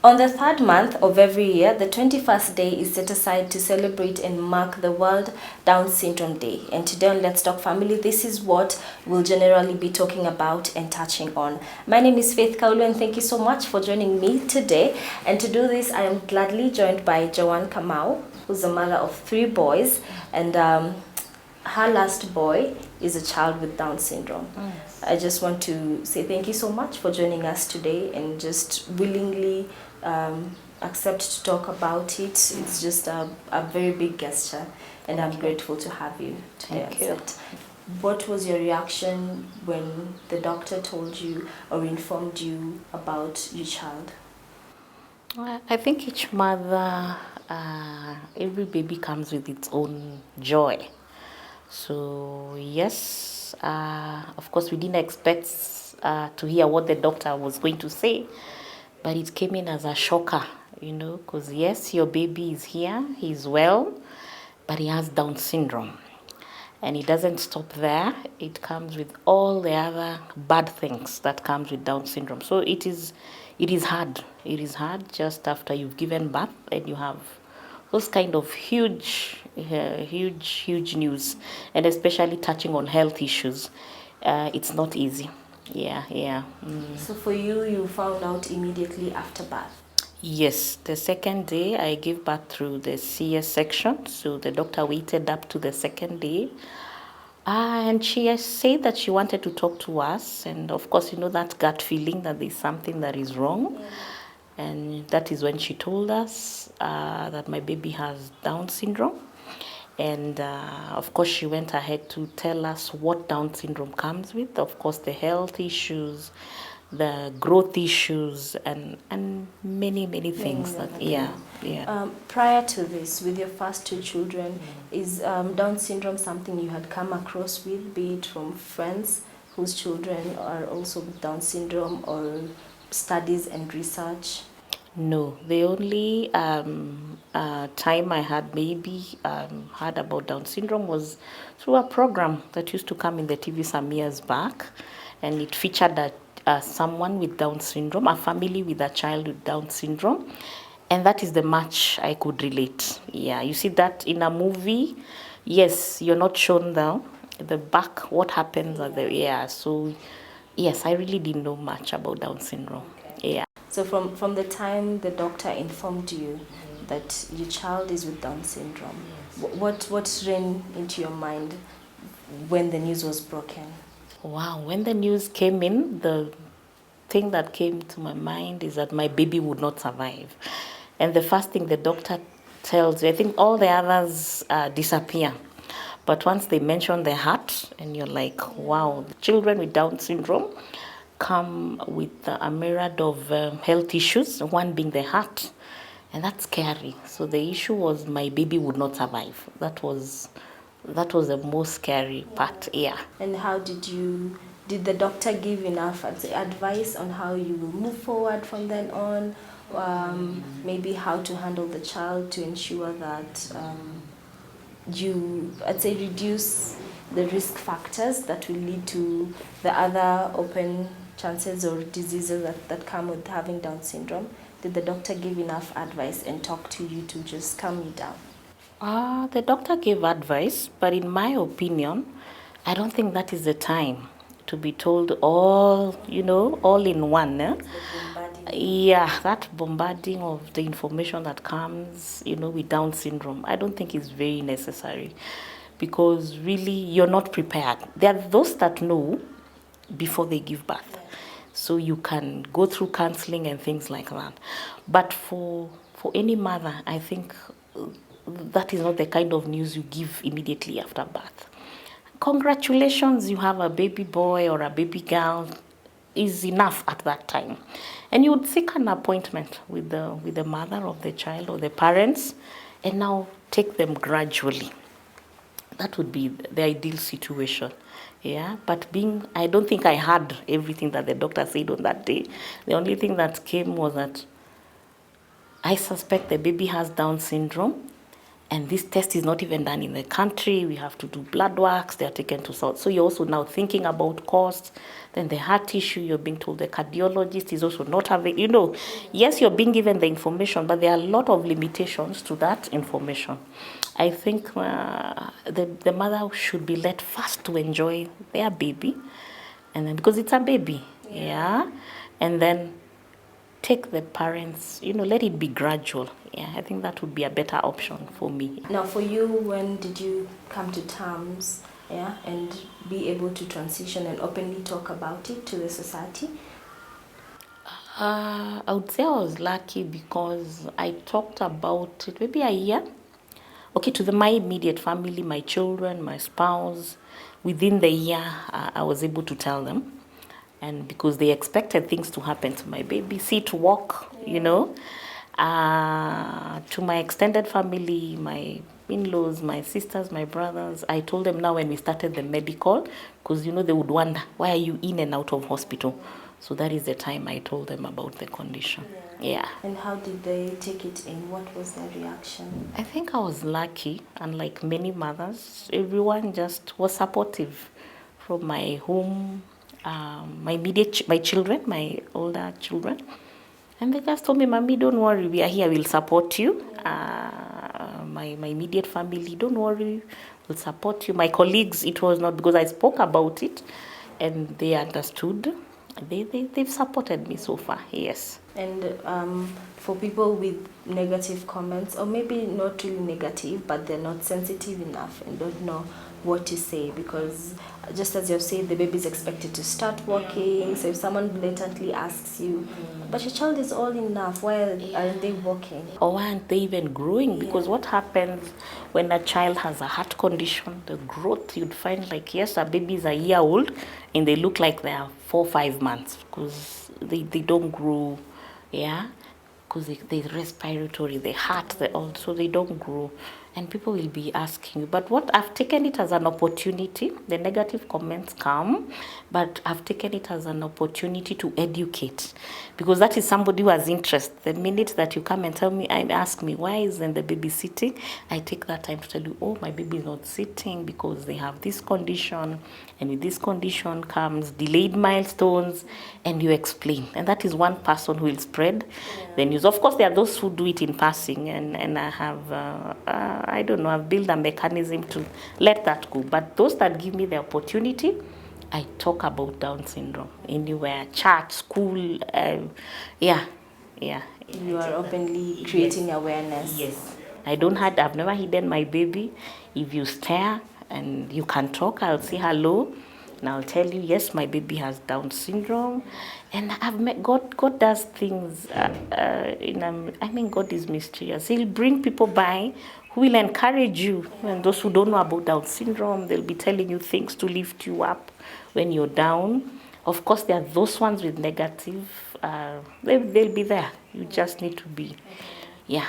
On the third month of every year, the 21st day is set aside to celebrate and mark the World Down Syndrome Day. And today on Let's Talk Family, this is what we'll generally be talking about and touching on. My name is Faith Kaulu, and thank you so much for joining me today. And to do this, I am gladly joined by Joanne Kamau, who's a mother of 3 boys, and her last boy is a child with Down syndrome. Yes. I just want to say thank you so much for joining us today and just willingly accept to talk about it. It's just a very big gesture, and I'm grateful to have you today. Thank you. What was your reaction when the doctor told you or informed you about your child? I think each mother, every baby comes with its own joy. So yes, of course we didn't expect to hear what the doctor was going to say, but it came in as a shocker, because yes, your baby is here, he's well, but he has Down syndrome. And it doesn't stop there. It comes with all the other bad things that comes with Down syndrome. So it is hard. It is hard just after you've given birth and you have those kind of huge news, and especially touching on health issues. It's not easy. Yeah. So for you, you found out immediately after birth? Yes, the second day I gave birth through the CS section, so the doctor waited up to the second day. And she said that she wanted to talk to us, and of course, that gut feeling that there's something that is wrong. Yeah. And that is when she told us that my baby has Down syndrome. And of course, she went ahead to tell us what Down syndrome comes with. Of course, the health issues, the growth issues, and many things. Prior to this, with your first 2 children, is Down syndrome something you had come across with, be it from friends whose children are also with Down syndrome, or studies and research? No, the only time I had heard about Down syndrome was through a program that used to come in the TV some years back, and it featured someone with Down syndrome, a family with a child with Down syndrome, and that is the much I could relate. Yeah, you see that in a movie, yes, you're not shown the back, what happens at the, so yes, I really didn't know much about Down syndrome. Okay. Yeah. So from the time the doctor informed you that your child is with Down syndrome, what ran into your mind when the news was broken? Wow, when the news came in, the thing that came to my mind is that my baby would not survive. And the first thing the doctor tells you, I think all the others disappear. But once they mention the heart, and you're like, wow, children with Down syndrome come with a myriad of health issues, one being the heart, and that's scary. So the issue was my baby would not survive. That was the most scary part. Yeah. And how did the doctor give enough advice on how you will move forward from then on? Maybe how to handle the child to ensure that you, reduce the risk factors that will lead to the other open chances or diseases that come with having Down syndrome? Did the doctor give enough advice and talk to you to just calm you down? The doctor gave advice, but in my opinion, I don't think that is the time to be told all in one. Yeah, that bombarding of the information that comes, with Down syndrome, I don't think is very necessary, because really you're not prepared. There are those that know before they give birth. So you can go through counseling and things like that. But for any mother, I think that is not the kind of news you give immediately after birth. Congratulations, you have a baby boy or a baby girl, is enough at that time. And you would seek an appointment with the mother of the child or the parents, and now take them gradually. That would be the ideal situation. Yeah, but I don't think I heard everything that the doctor said on that day. The only thing that came was that I suspect the baby has Down syndrome, And this test is not even done in the country. We have to do blood works. They are taken to South. So you're also now thinking about costs. Then the heart issue, you're being told the cardiologist is also not having, yes, you're being given the information, but there are a lot of limitations to that information. I think the mother should be let first to enjoy their baby. And then, because it's a baby, yeah. And then take the parents, let it be gradual. Yeah, I think that would be a better option for me. Now, for you, when did you come to terms, and be able to transition and openly talk about it to the society? I would say I was lucky because I talked about it maybe a year. Okay, to my immediate family, my children, my spouse. Within the year, I was able to tell them. And because they expected things to happen to my baby, sit, walk, to my extended family, my in-laws, my sisters, my brothers, I told them now when we started the medical, because they would wonder, why are you in and out of hospital? So that is the time I told them about the condition. Yeah. And how did they take it in? What was their reaction? I think I was lucky, unlike many mothers, everyone just was supportive from my home, my children, my older children. And they just told me, Mommy, don't worry, we are here, we'll support you. My immediate family, don't worry, we'll support you. My colleagues, it was not because I spoke about it and they understood. They've supported me so far, yes. And for people with negative comments, or maybe not really negative, but they're not sensitive enough and don't know what to say, because just as you've said, the baby is expected to start walking. So if someone blatantly asks you, but your child is old enough, why aren't they walking? Or why aren't they even growing? Because what happens when a child has a heart condition, the growth, you'd find like, yes, a baby is a year old and they look like they are 4 or 5 months because they don't grow, yeah, because they respiratory, the heart, so they don't grow. And people will be asking you, but what I've taken it as an opportunity. The negative comments come, but I've taken it as an opportunity to educate, because that is somebody who has interest. The minute that you come and tell me and ask me, why isn't the baby sitting, I take that time to tell you, oh, my baby is not sitting because they have this condition, and with this condition comes delayed milestones, and you explain. And that is one person who will spread the news. Of course, there are those who do it in passing, and I have I don't know, I've built a mechanism to let that go. But those that give me the opportunity, I talk about Down syndrome anywhere, church, school, yeah. You are openly creating awareness. Yes. I've never hidden my baby. If you stare and you can talk, I'll say hello. And I'll tell you, yes, my baby has Down syndrome. And I've met God does things, God is mysterious. He'll bring people by who will encourage you. And those who don't know about Down syndrome, they'll be telling you things to lift you up when you're down. Of course, there are those ones with negative. They'll be there. You just need to be, yeah.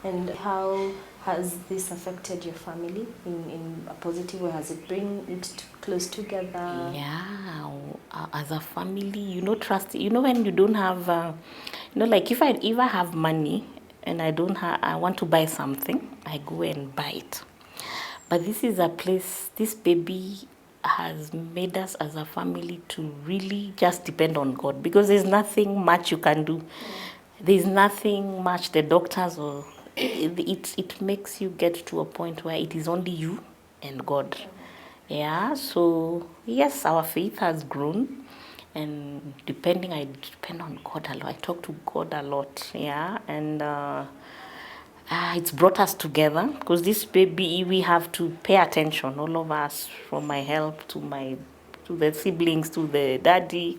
And how has this affected your family in a positive way? Has it bring it close together? Yeah, as a family, trust. When you don't have, like if I have money and I want to buy something, I go and buy it. But this is a place, this baby has made us as a family to really just depend on God, because there's nothing much you can do. There's nothing much the doctors or it makes you get to a point where it is only you and God. Yeah, so yes, our faith has grown, and I depend on God a lot. I talk to God a lot, yeah, and it's brought us together, because this baby, we have to pay attention, all of us, from my help to the siblings, to the daddy,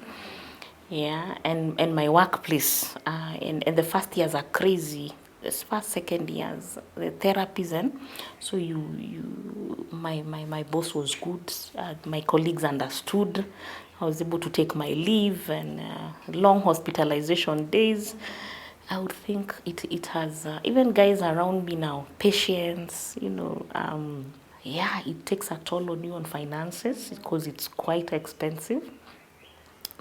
yeah, and my workplace. And the first years are crazy. The first, second years, the therapies, and so my boss was good. My colleagues understood. I was able to take my leave, and long hospitalization days. I would think it has, even guys around me now, patience, yeah, it takes a toll on you on finances because it's quite expensive.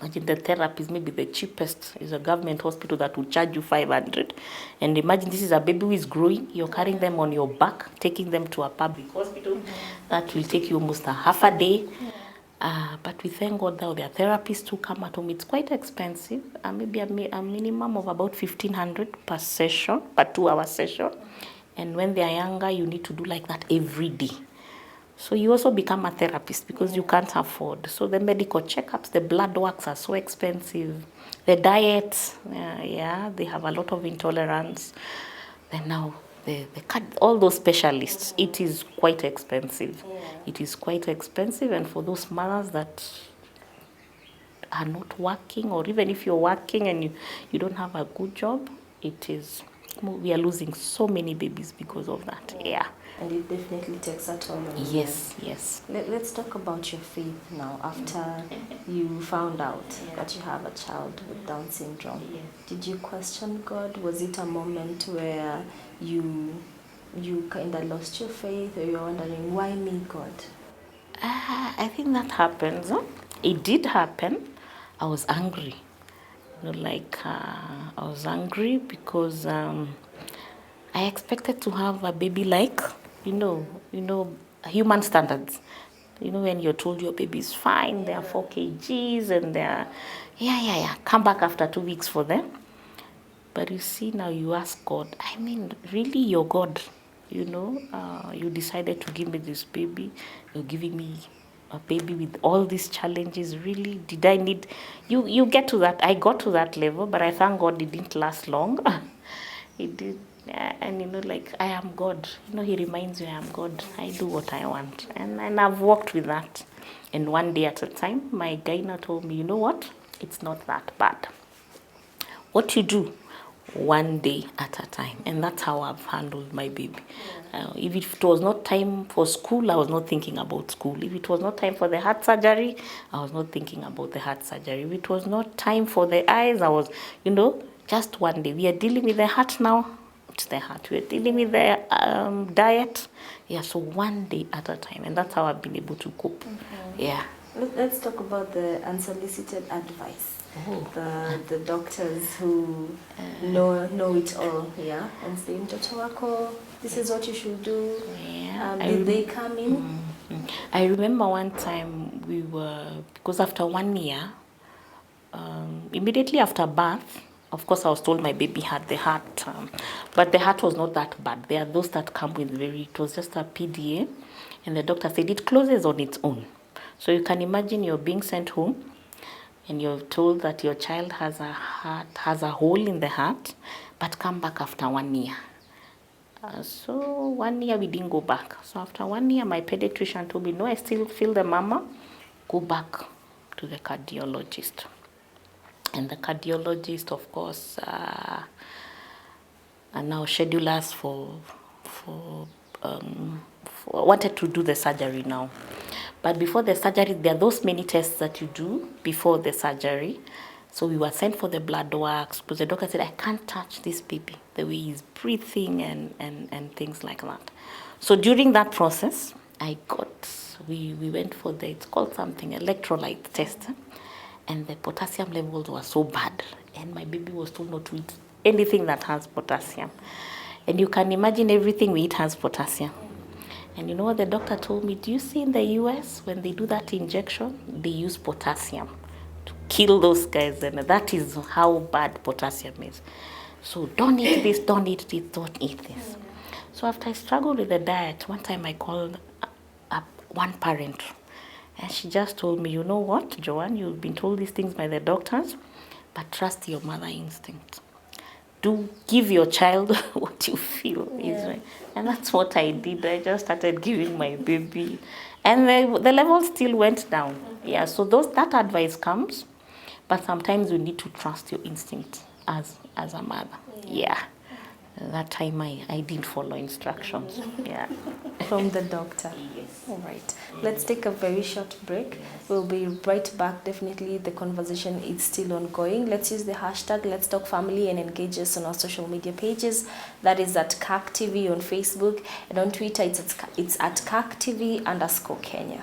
Imagine the therapist, maybe the cheapest is a government hospital that will charge you 500. And imagine this is a baby who is growing. You're carrying them on your back, taking them to a public hospital. That will take you almost a half a day. But we thank God now there are therapists who come at home. It's quite expensive. Maybe a minimum of about 1,500 per session, per 2-hour session. And when they are younger, you need to do like that every day. So you also become a therapist because you can't afford. So the medical checkups, the blood works are so expensive. The diet, they have a lot of intolerance. Then now, all those specialists, it is quite expensive. It is quite expensive, and for those mothers that are not working, or even if you're working and you don't have a good job, we are losing so many babies because of that. Yeah. And it definitely takes a toll on you. Yes. Let's talk about your faith now. After you found out that you have a child with Down syndrome, did you question God? Was it a moment where you kind of lost your faith, or you're wondering, why me, God? I think that happens. Huh? It did happen. I was angry. I was angry because I expected to have a baby like, human standards. When you're told your baby is fine, they are 4 kgs and they're, come back after 2 weeks for them. But you see, now you ask God, really, you're God. You decided to give me this baby. You're giving me a baby with all these challenges. Really, did I need you get to that? I got to that level, but I thank God it didn't last long. It did. And I am God. He reminds you, I am God. I do what I want. And I've worked with that. And one day at a time, my gyna told me, you know what? It's not that bad. What you do, one day at a time. And that's how I've handled my baby. If it was not time for school, I was not thinking about school. If it was not time for the heart surgery, I was not thinking about the heart surgery. If it was not time for the eyes, I was, just one day. We are dealing with the heart now. It's the heart. We are dealing with the diet. Yeah, so one day at a time. And that's how I've been able to cope. Yeah. Let's talk about the unsolicited advice. The doctors who know it all, and say, mtoto wako, this is what you should do. Did they come in? I remember one time because after 1 year, immediately after birth, of course I was told my baby had the heart, but the heart was not that bad. There are those that come with it was just a PDA, and the doctor said it closes on its own. So you can imagine you're being sent home, and you're told that your child has a hole in the heart, but come back after 1 year. So 1 year we didn't go back. So after 1 year, my pediatrician told me, no, I still feel the mama. Go back to the cardiologist. And the cardiologist, of course, are now scheduled us wanted to do the surgery now. But before the surgery, there are those many tests that you do before the surgery. So we were sent for the blood works because the doctor said, I can't touch this baby, the way he's breathing and things like that. So during that process, we went for it's called something, electrolyte test. And the potassium levels were so bad. And my baby was told not to eat anything that has potassium. And you can imagine everything we eat has potassium. And you know what the doctor told me? Do you see in the US, when they do that injection, they use potassium to kill those guys. And that is how bad potassium is. So don't eat this, don't eat this, don't eat this. So after I struggled with the diet, one time I called up one parent. And she just told me, you know what, Joanne, you've been told these things by the doctors, but trust your mother instinct. Do give your child what you feel is right. And that's what I did. I just started giving my baby. And the level still went down. Yeah, so that advice comes, but sometimes you need to trust your instinct as a mother. Yeah. That time I didn't follow instructions. Yeah. From the doctor. Yes. All right. Let's take a very short break. We'll be right back. Definitely the conversation is still ongoing. Let's use the hashtag Let's Talk Family and engage us on our social media pages. That is at CAC TV on Facebook, and on Twitter it's at CAC TV _Kenya.